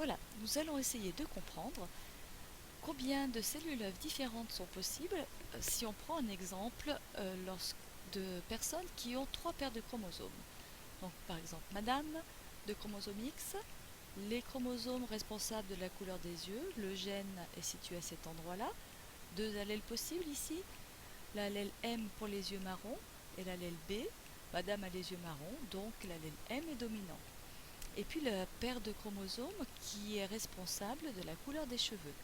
Voilà, nous allons essayer de comprendre combien de cellules œufs différentes sont possibles si on prend un exemple de personnes qui ont 3 paires de chromosomes. Donc par exemple madame de chromosome X, les chromosomes responsables de la couleur des yeux, le gène est situé à cet endroit-là, 2 allèles possibles ici, l'allèle M pour les yeux marrons et l'allèle B, madame a les yeux marrons, donc l'allèle M est dominant. Et puis la paire de chromosomes qui est responsable de la couleur des cheveux.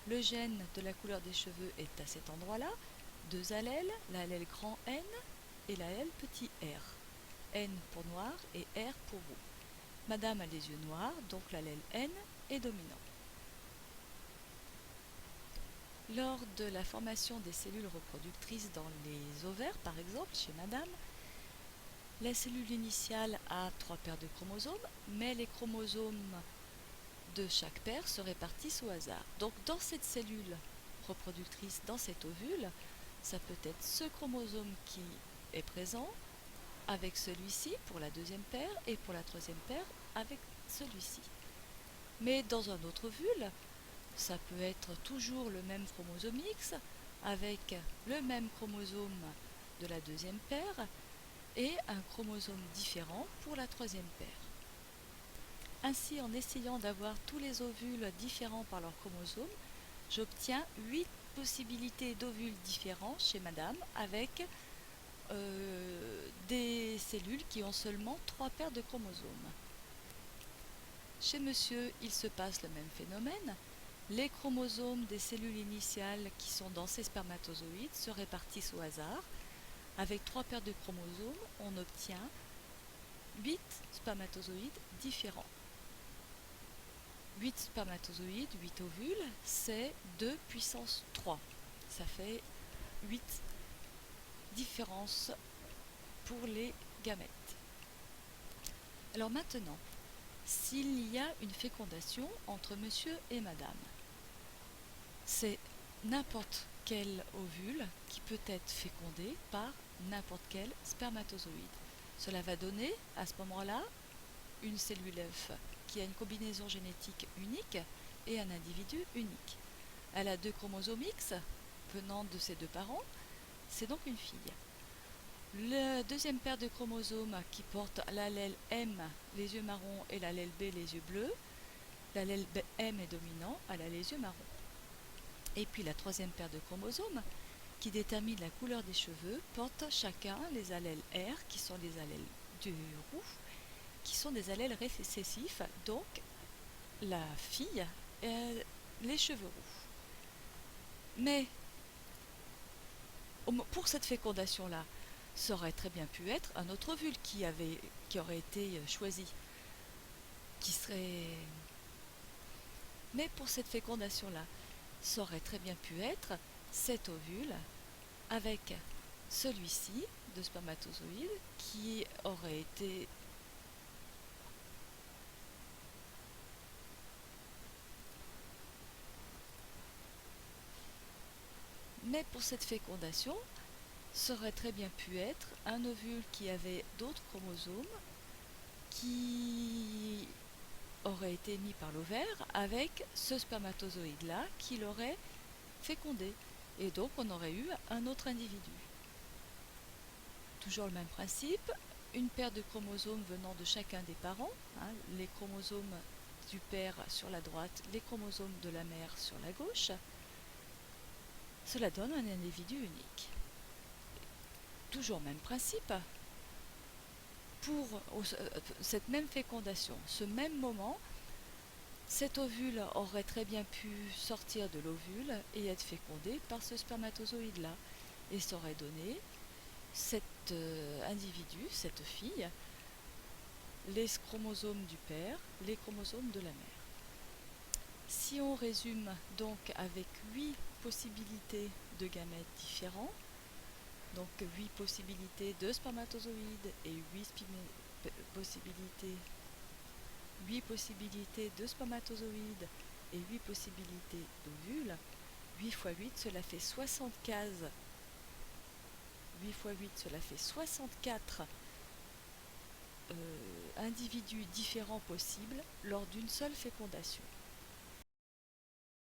Le gène de la couleur des cheveux est à cet endroit-là, 2 allèles, l'allèle grand N et l'allèle petit r. N pour noir et R pour roux. Madame a les yeux noirs, donc l'allèle N est dominant. Lors de la formation des cellules reproductrices dans les ovaires, par exemple, chez madame, la cellule initiale a 3 paires de chromosomes, mais les chromosomes de chaque paire se répartissent au hasard. Donc dans cette cellule reproductrice, dans cet ovule, ça peut être ce chromosome qui est présent avec celui-ci pour la deuxième paire et pour la troisième paire avec celui-ci. Mais dans un autre ovule, ça peut être toujours le même chromosome X avec le même chromosome de la deuxième paire et un chromosome différent pour la troisième paire. Ainsi, en essayant d'avoir tous les ovules différents par leurs chromosomes, j'obtiens 8 possibilités d'ovules différents chez madame avec des cellules qui ont seulement 3 paires de chromosomes. Chez monsieur, il se passe le même phénomène. Les chromosomes des cellules initiales qui sont dans ces spermatozoïdes se répartissent au hasard. Avec 3 paires de chromosomes, on obtient 8 spermatozoïdes différents. 8 spermatozoïdes, 8 ovules, c'est 2 puissance 3. Ça fait 8 différences pour les gamètes. Alors maintenant, s'il y a une fécondation entre monsieur et madame, c'est n'importe quel ovule qui peut être fécondé par n'importe quel spermatozoïde. Cela va donner à ce moment-là une cellule œuf qui a une combinaison génétique unique et un individu unique. Elle a 2 chromosomes X venant de ses 2 parents, c'est donc une fille. La deuxième paire de chromosomes qui porte l'allèle M, les yeux marrons, et l'allèle B, les yeux bleus, l'allèle M est dominant, elle a les yeux marrons. Et puis la troisième paire de chromosomes qui détermine la couleur des cheveux porte chacun les allèles R qui sont les allèles du roux, qui sont des allèles récessifs, donc la fille a les cheveux roux. Mais pour cette fécondation-là, ça aurait très bien pu être un autre ovule qui aurait été choisi, qui serait... Mais pour cette fécondation-là, ça aurait très bien pu être cet ovule avec celui-ci de spermatozoïde qui aurait été mais pour cette fécondation, ça aurait très bien pu être un ovule qui avait d'autres chromosomes qui aurait été mis par l'ovaire avec ce spermatozoïde-là qui l'aurait fécondé. Et donc on aurait eu un autre individu. Toujours le même principe, une paire de chromosomes venant de chacun des parents, les chromosomes du père sur la droite, les chromosomes de la mère sur la gauche, cela donne un individu unique. Toujours le même principe, pour cette même fécondation, ce même moment, cet ovule aurait très bien pu sortir de l'ovule et être fécondé par ce spermatozoïde-là. Et ça aurait donné cet individu, cette fille, les chromosomes du père, les chromosomes de la mère. Si on résume donc avec 8 possibilités de gamètes différents, donc 8 possibilités de spermatozoïdes et 8 possibilités de spermatozoïdes et 8 possibilités d'ovules, 8 x 8 cela fait 75. 8 x 8 cela fait 64 individus différents possibles lors d'une seule fécondation.